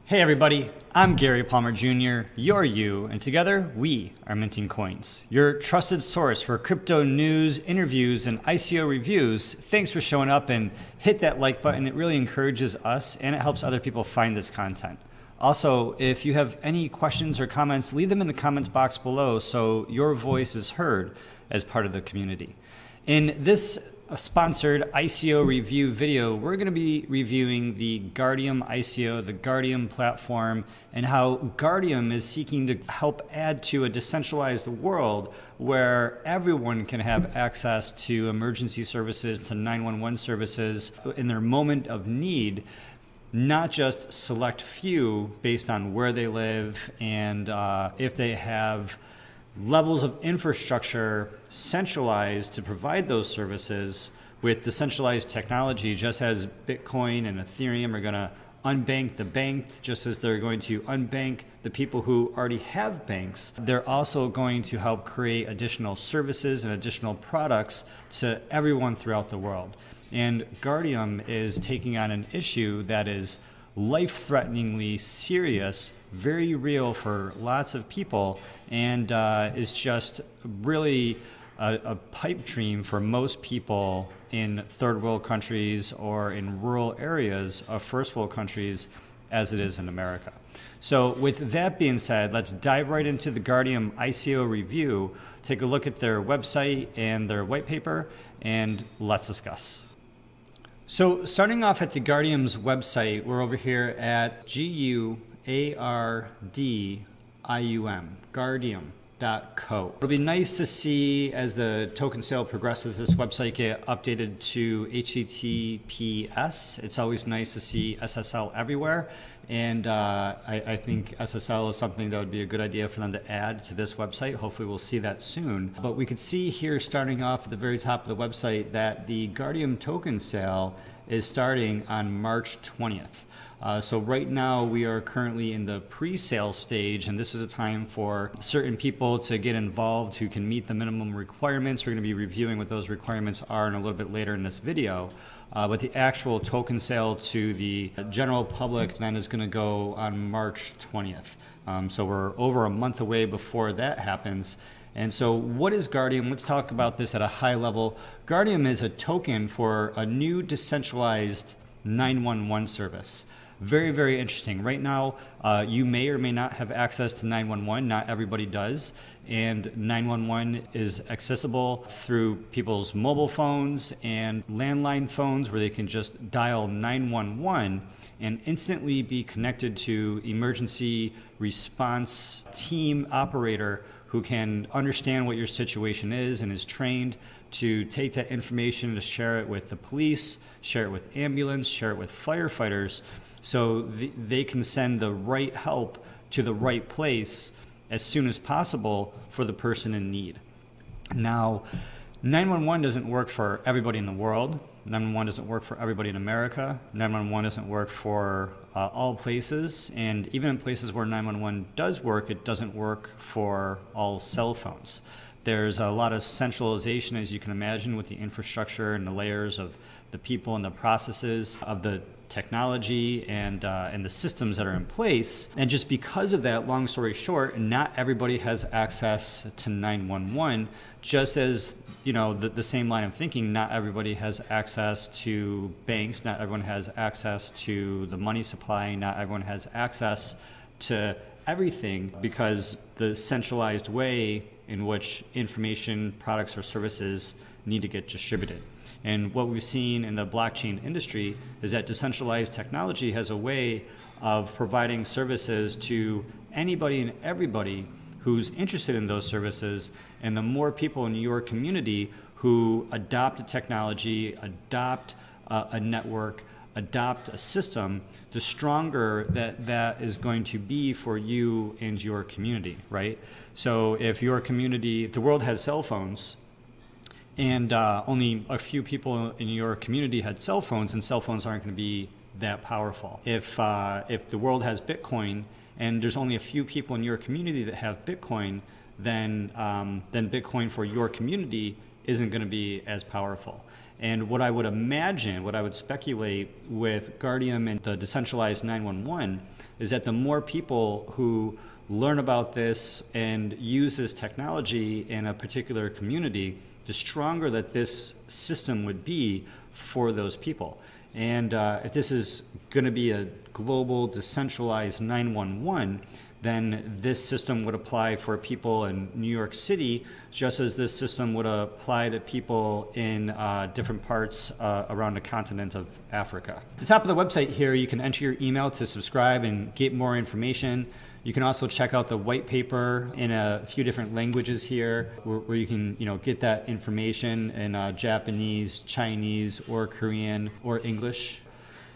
Hey everybody, I'm Gary Palmer Jr., you're you, and together we are Minting Coins, your trusted source for crypto news, interviews, and ICO reviews. Thanks for showing up and hit that like button. It really encourages us and it helps other people find this content. Also, if you have any questions or comments, leave them in the comments box below so your voice is heard as part of the community. In this sponsored ICO review video, we're going to be reviewing the Guardium ICO, the Guardium platform, and how Guardium is seeking to help add to a decentralized world where everyone can have access to emergency services, to 911 services in their moment of need, not just select few based on where they live and if they have levels of infrastructure centralized to provide those services with decentralized technology, just as Bitcoin and Ethereum are going to unbank the banked, just as they're going to unbank the people who already have banks. They're also going to help create additional services and additional products to everyone throughout the world. And Guardium is taking on an issue that is life-threateningly serious, very real for lots of people, and is just really a pipe dream for most people in third world countries or in rural areas of first world countries as it is in America. So with that being said, let's dive right into the Guardium ICO review, take a look at their website and their white paper, and let's discuss. So starting off at the Guardium's website, we're over here at Guardium.co. It'll be nice to see as the token sale progresses, this website get updated to HTTPS. It's always nice to see SSL everywhere. And I think SSL is something that would be a good idea for them to add to this website. Hopefully we'll see that soon. But we could see here starting off at the very top of the website that the Guardium token sale is starting on March 20th. So right now we are currently in the pre-sale stage, and this is a time for certain people to get involved who can meet the minimum requirements. We're going to be reviewing what those requirements are in a little bit later in this video. But the actual token sale to the general public then is going to go on March 20th. So we're over a month away before that happens. And so what is Guardium? Let's talk about this at a high level. Guardium is a token for a new decentralized 911 service. Very, very interesting. Right now, you may or may not have access to 911. Not everybody does. And 911 is accessible through people's mobile phones and landline phones where they can just dial 911 and instantly be connected to emergency response team operator who can understand what your situation is and is trained to take that information to share it with the police, share it with ambulance, share it with firefighters, so they can send the right help to the right place as soon as possible for the person in need. Now, 911 doesn't work for everybody in the world. 911 doesn't work for everybody in America. 911 doesn't work for all places. And even in places where 911 does work, it doesn't work for all cell phones. There's a lot of centralization, as you can imagine, with the infrastructure and the layers of the people and the processes of the technology and the systems that are in place. And just because of that, long story short, not everybody has access to 911, just as, you know, the same line of thinking, not everybody has access to banks, not everyone has access to the money supply, not everyone has access to everything, because the centralized way in which information, products, or services need to get distributed. And what we've seen in the blockchain industry is that decentralized technology has a way of providing services to anybody and everybody who's interested in those services. And the more people in your community who adopt a technology, adopt a network, adopt a system, the stronger that is going to be for you and your community, right? So if your community, if the world has cell phones, and only a few people in your community had cell phones, and cell phones aren't going to be that powerful. If the world has Bitcoin and there's only a few people in your community that have Bitcoin, then Bitcoin for your community isn't going to be as powerful. And what I would imagine, what I would speculate with Guardium and the decentralized 911 is that the more people who learn about this and use this technology in a particular community, the stronger that this system would be for those people. And if this is going to be a global decentralized 911, then this system would apply for people in New York City, just as this system would apply to people in different parts around the continent of Africa. At the top of the website here, you can enter your email to subscribe and get more information. You can also check out the white paper in a few different languages here, where you can get that information in Japanese, Chinese, or Korean, or English.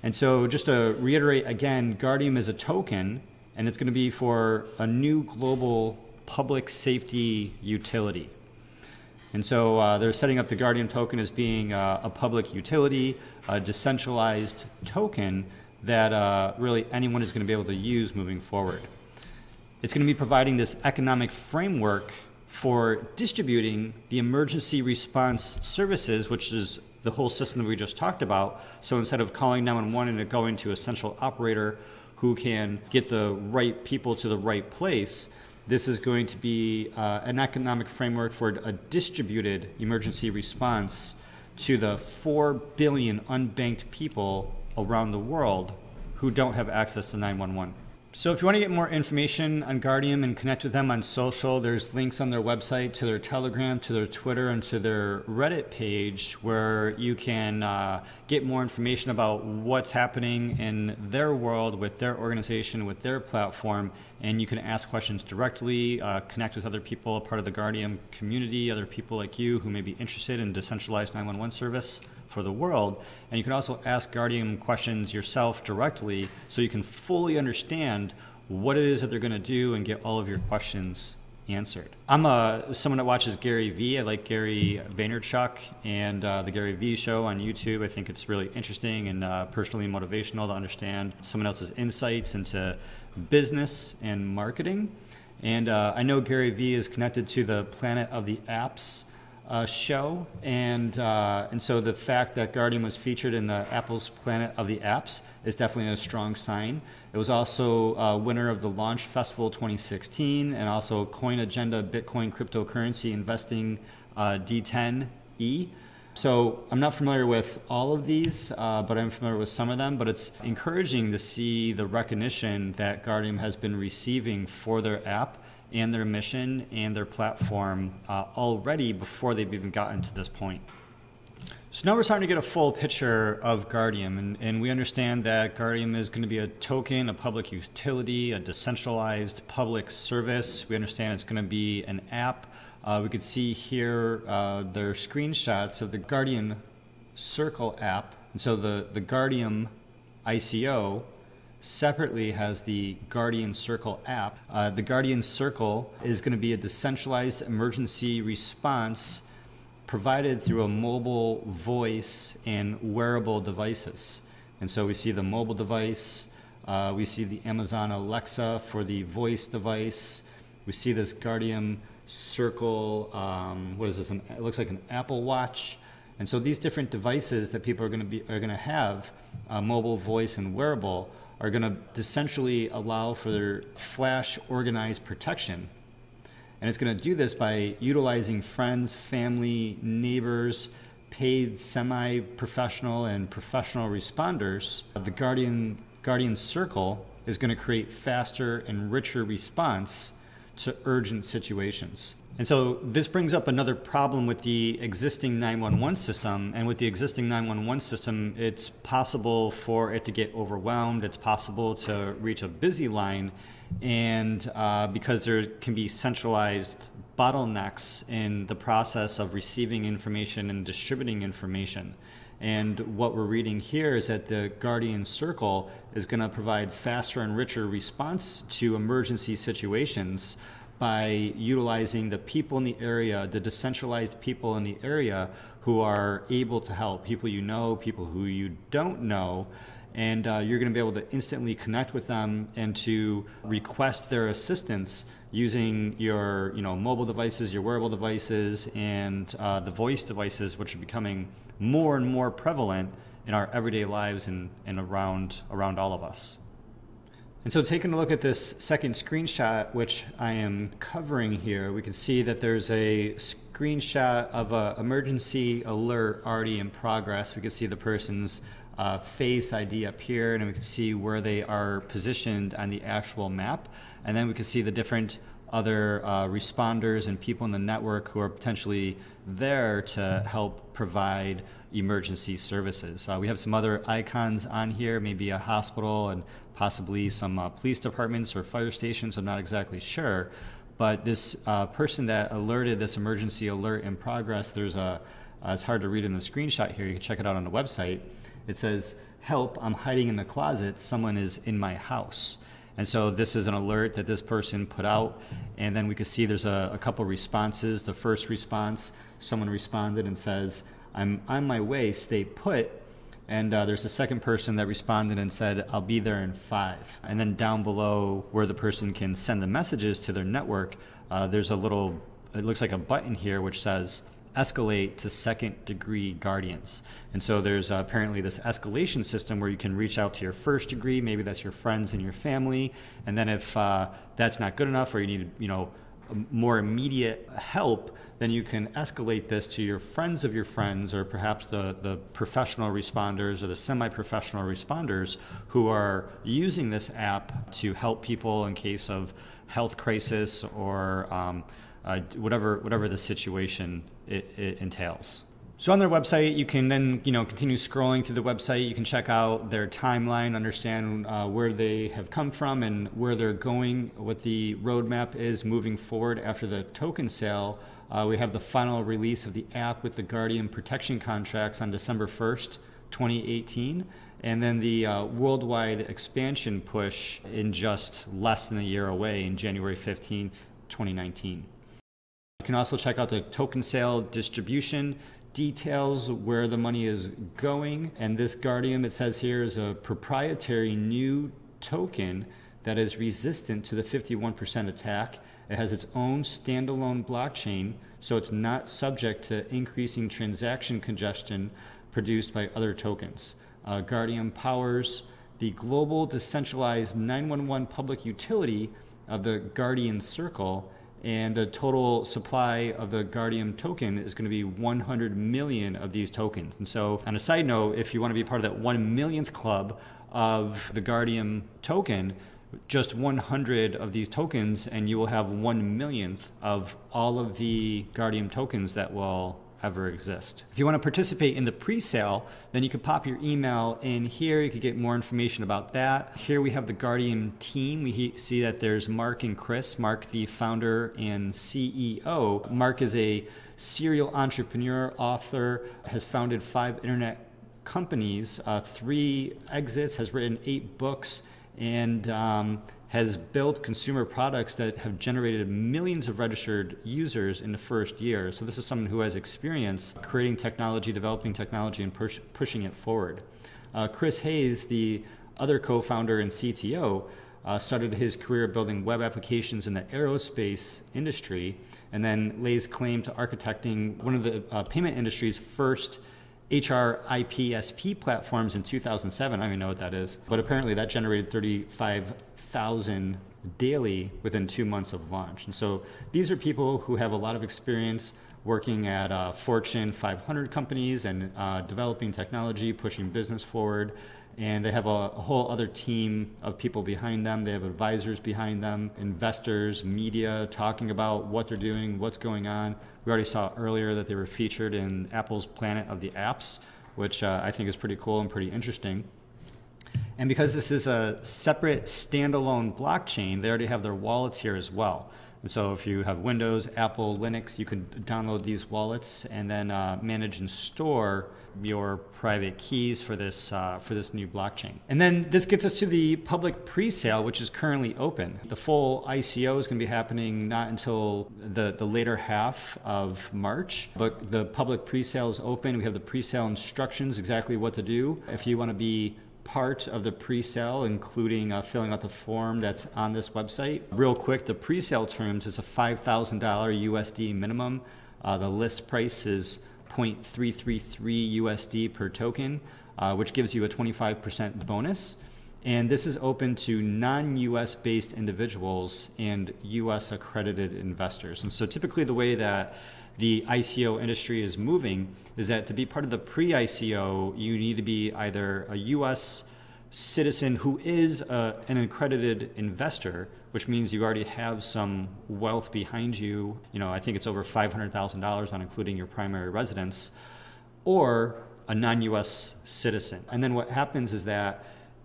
And so just to reiterate again, Guardium is a token, and it's going to be for a new global public safety utility. And so they're setting up the Guardium token as being a public utility, a decentralized token that really anyone is going to be able to use moving forward. It's going to be providing this economic framework for distributing the emergency response services, which is the whole system that we just talked about. So instead of calling 911 and it going to a central operator who can get the right people to the right place, this is going to be an economic framework for a distributed emergency response to the 4 billion unbanked people around the world who don't have access to 911. So if you want to get more information on Guardium and connect with them on social, there's links on their website to their Telegram, to their Twitter, and to their Reddit page where you can get more information about what's happening in their world with their organization, with their platform, and you can ask questions directly, connect with other people, a part of the Guardium community, other people like you who may be interested in decentralized 911 service for the world. And you can also ask Guardium questions yourself directly so you can fully understand what it is that they're going to do and get all of your questions answered. I'm someone that watches Gary Vee. I like Gary Vaynerchuk and the Gary Vee show on YouTube. I think it's really interesting and personally motivational to understand someone else's insights into business and marketing. And I know Gary Vee is connected to the Planet of the Apps show, and so the fact that Guardium was featured in the Apple's Planet of the Apps is definitely a strong sign. It was also a winner of the Launch Festival 2016, and also Coin Agenda Bitcoin Cryptocurrency Investing D10E. So I'm not familiar with all of these, but I'm familiar with some of them. But it's encouraging to see the recognition that Guardium has been receiving for their app and their mission and their platform already before they've even gotten to this point. So now we're starting to get a full picture of Guardium, and we understand that Guardium is going to be a token, a public utility, a decentralized public service. We understand it's going to be an app. We could see here their screenshots of the Guardian Circle app. And so the Guardium ICO separately has the Guardian Circle app. The Guardian Circle is going to be a decentralized emergency response provided through a mobile voice and wearable devices. And so we see the mobile device, we see the Amazon Alexa for the voice device, we see this Guardian Circle, what is this? It looks like an Apple Watch. And so these different devices that people are going to have, mobile, voice, and wearable, are going to essentially allow for their flash organized protection. And it's going to do this by utilizing friends, family, neighbors, paid semi-professional and professional responders. The Guardian Circle is going to create faster and richer response to urgent situations. And so this brings up another problem with the existing 911 system. And with the existing 911 system, it's possible for it to get overwhelmed. It's possible to reach a busy line. And because there can be centralized bottlenecks in the process of receiving information and distributing information. And what we're reading here is that the Guardian Circle is going to provide faster and richer response to emergency situations by utilizing the people in the area, the decentralized people in the area who are able to help, people you know, people who you don't know. and you're going to be able to instantly connect with them and to request their assistance using your mobile devices, your wearable devices, and the voice devices, which are becoming more and more prevalent in our everyday lives and around all of us. And so taking a look at this second screenshot, which I am covering here, we can see that there's a screenshot of an emergency alert already in progress. We can see the person's face ID up here, and we can see where they are positioned on the actual map. And then we can see the different other responders and people in the network who are potentially there to help provide emergency services. We have some other icons on here, maybe a hospital and possibly some police departments or fire stations. I'm not exactly sure. But this person that alerted this emergency alert in progress, there's it's hard to read in the screenshot here. You can check it out on the website. It says, "Help, I'm hiding in the closet. Someone is in my house." And so this is an alert that this person put out. And then we can see there's a couple responses. The first response, someone responded and says, "I'm on my way, stay put." And there's a second person that responded and said, "I'll be there in 5. And then down below where the person can send the messages to their network, there's a little, it looks like a button here which says, "Escalate to second-degree guardians." And so there's apparently this escalation system where you can reach out to your first degree, maybe that's your friends and your family, and then if that's not good enough or you need more immediate help, then you can escalate this to your friends of your friends, or perhaps the professional responders or the semi-professional responders who are using this app to help people in case of health crisis or whatever the situation it entails. So on their website, you can then continue scrolling through the website. You can check out their timeline, understand where they have come from and where they're going, what the roadmap is moving forward after the token sale. We have the final release of the app with the Guardium protection contracts on December 1st, 2018, and then the worldwide expansion push in just less than a year away in January 15th, 2019. You can also check out the token sale distribution details, where the money is going. And this Guardium, it says here, is a proprietary new token that is resistant to the 51% attack. It has its own standalone blockchain, so it's not subject to increasing transaction congestion produced by other tokens. Guardium powers the global decentralized 911 public utility of the Guardian Circle, and the total supply of the Guardium token is going to be 100 million of these tokens. And so on a side note, if you want to be part of that 1 millionth club of the Guardium token, just 100 of these tokens and you will have 1 millionth of all of the Guardium tokens that will ever exist. If you want to participate in the pre-sale, then you could pop your email in here. You could get more information about that. Here we have the Guardium team. We see that there's Mark and Chris. Mark, the founder and CEO. Mark is a serial entrepreneur, author, has founded 5 internet companies, 3 exits, has written 8 books, and has built consumer products that have generated millions of registered users in the first year. So this is someone who has experience creating technology, developing technology, and pushing it forward. Chris Hayes, the other co-founder and CTO, started his career building web applications in the aerospace industry, and then lays claim to architecting one of the payment industry's first HR IPSP platforms in 2007. I don't even know what that is, but apparently that generated 35,000 daily within 2 months of launch. And so these are people who have a lot of experience working at Fortune 500 companies and developing technology, pushing business forward. And they have a whole other team of people behind them. They have advisors behind them, investors, media, talking about what they're doing, what's going on. We already saw earlier that they were featured in Apple's Planet of the Apps, which I think is pretty cool and pretty interesting. And because this is a separate standalone blockchain, they already have their wallets here as well. And so if you have Windows, Apple, Linux, you can download these wallets and then manage and store your private keys for this new blockchain. And then this gets us to the public pre-sale, which is currently open. The full ICO is going to be happening not until the later half of March, but the public pre-sale is open. We have the pre-sale instructions, exactly what to do. If you want to be part of the pre-sale, including filling out the form that's on this website. Real quick, the pre-sale terms is a $5,000 USD minimum. The list price is 0.333 USD per token, which gives you a 25% bonus. And this is open to non-US based individuals and US accredited investors. And so typically the way that the ICO industry is moving is that to be part of the pre-ICO, you need to be either a US citizen who is an accredited investor, which means you already have some wealth behind you. You know, I think it's over $500,000 not including your primary residence, or a non-US citizen. And then what happens is that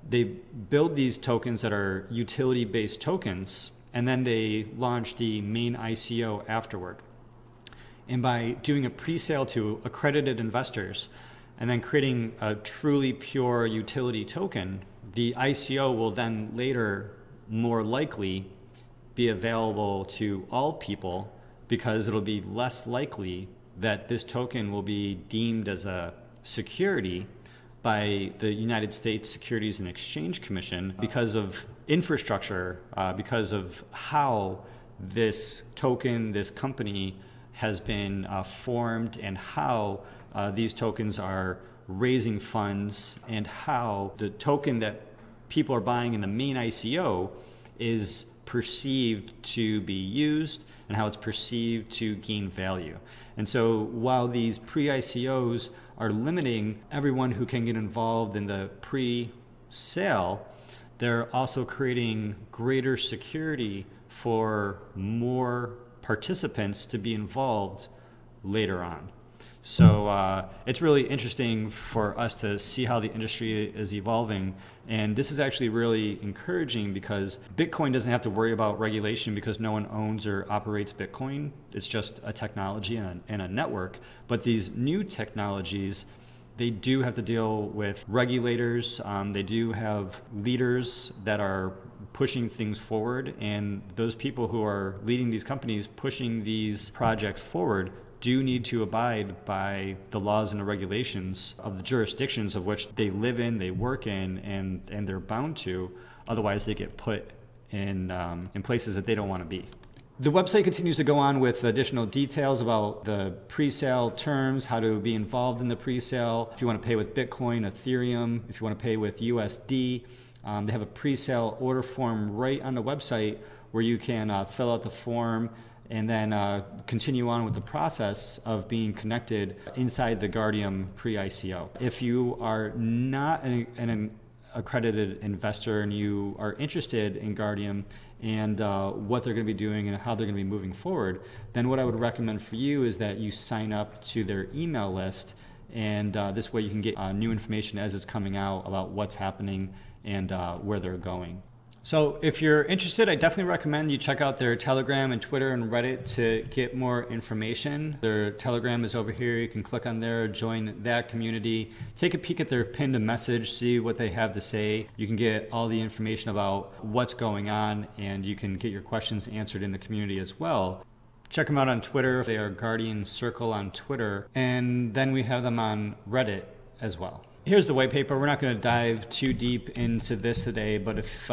they build these tokens that are utility-based tokens, and then they launch the main ICO afterward. And by doing a pre-sale to accredited investors and then creating a truly pure utility token, the ICO will then later more likely be available to all people, because it'll be less likely that this token will be deemed as a security by the United States Securities and Exchange Commission because of infrastructure, because of how this token, this company has been formed, and how these tokens are raising funds, and how the token that people are buying in the main ICO is perceived to be used and how it's perceived to gain value. And so while these pre-ICOs are limiting everyone who can get involved in the pre-sale, they're also creating greater security for more participants to be involved later on. So it's really interesting for us to see how the industry is evolving. And this is actually really encouraging because Bitcoin doesn't have to worry about regulation because no one owns or operates Bitcoin. It's just a technology and a network. But these new technologies, they do have to deal with regulators. They do have leaders that are pushing things forward. And those people who are leading these companies, pushing these projects forward, do need to abide by the laws and the regulations of the jurisdictions of which they live in, they work in, and they're bound to. Otherwise, they get put in places that they don't want to be. The website continues to go on with additional details about the pre-sale terms, how to be involved in the pre-sale. If you want to pay with Bitcoin, Ethereum, if you want to pay with USD, they have a pre-sale order form right on the website where you can fill out the form and then continue on with the process of being connected inside the Guardium pre-ICO. If you are not an accredited investor and you are interested in Guardium and what they're going to be doing and how they're going to be moving forward, then what I would recommend for you is that you sign up to their email list, and this way you can get new information as it's coming out about what's happening and where they're going. So if you're interested, I definitely recommend you check out their Telegram and Twitter and Reddit to get more information. Their Telegram is over here. You can click on there, join that community, take a peek at their pinned message, see what they have to say. You can get all the information about what's going on, and you can get your questions answered in the community as well. Check them out on Twitter. They are Guardian Circle on Twitter, and then we have them on Reddit as well. Here's the white paper. We're not going to dive too deep into this today, but if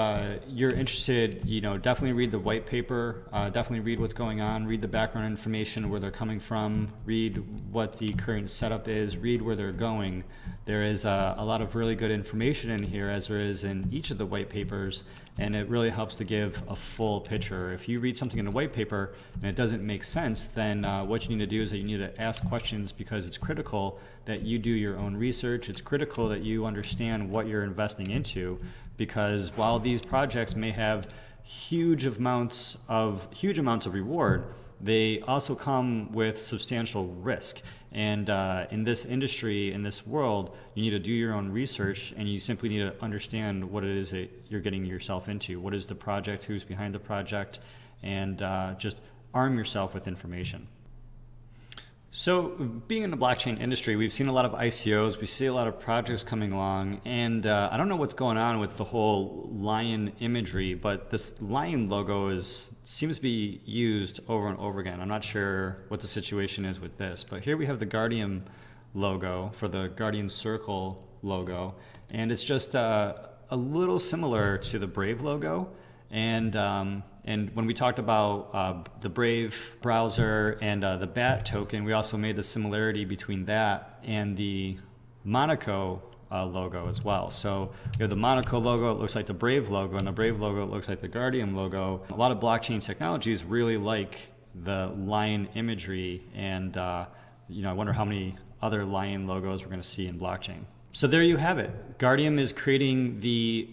you're interested, definitely read the white paper, definitely read what's going on, read the background information, where they're coming from, read what the current setup is, read where they're going. There is a lot of really good information in here, as there is in each of the white papers, and it really helps to give a full picture. If you read something in a white paper and it doesn't make sense, then what you need to do is that you need to ask questions, because it's critical that you do your own research. It's critical that you understand what you're investing into, because while these projects may have huge amounts of reward, they also come with substantial risk. And in this industry, in this world, you need to do your own research, and you simply need to understand what it is that you're getting yourself into. What is the project, who's behind the project, and just arm yourself with information. So being in the blockchain industry, we've seen a lot of ICOs, we see a lot of projects coming along, and I don't know what's going on with the whole lion imagery, but this lion logo seems to be used over and over again. I'm not sure what the situation is with this, but here we have the Guardium logo for the Guardian Circle logo, and it's just a little similar to the Brave logo. And when we talked about the Brave browser and the BAT token, we also made the similarity between that and the Monaco logo as well. So we have the Monaco logo, it looks like the Brave logo, and the Brave logo, it looks like the Guardium logo. A lot of blockchain technologies really like the lion imagery, and I wonder how many other lion logos we're going to see in blockchain. So there you have it. Guardium is creating the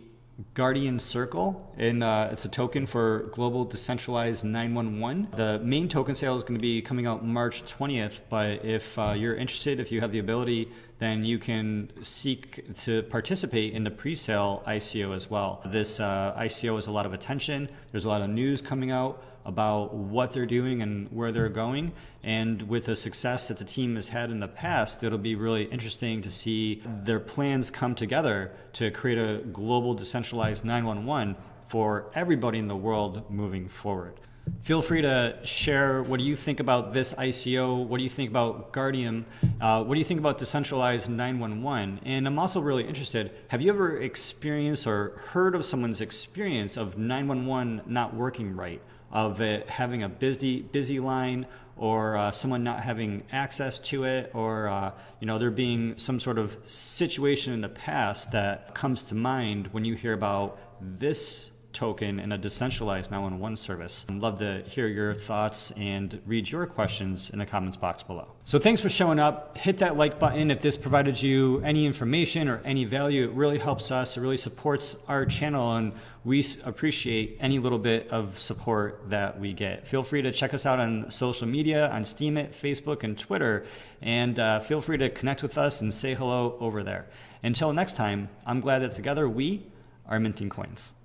Guardian Circle, and it's a token for global decentralized 911. The main token sale is going to be coming out March 20th, but if you're interested, if you have the ability, then you can seek to participate in the pre-sale ICO as well. This ICO is a lot of attention. There's a lot of news coming out about what they're doing and where they're going. And with the success that the team has had in the past, it'll be really interesting to see their plans come together to create a global decentralized 911 for everybody in the world moving forward. Feel free to share, what do you think about this ICO? What do you think about Guardium? What do you think about decentralized 911? And I'm also really interested, have you ever experienced or heard of someone's experience of 911 not working right? Of it having a busy line, or someone not having access to it, or there being some sort of situation in the past that comes to mind when you hear about this token in a decentralized 911 service. I'd love to hear your thoughts and read your questions in the comments box below. So thanks for showing up. Hit that like button if this provided you any information or any value. It really helps us. It really supports our channel, and we appreciate any little bit of support that we get. Feel free to check us out on social media, on Steemit, Facebook, and Twitter, and feel free to connect with us and say hello over there. Until next time, I'm glad that together we are minting coins.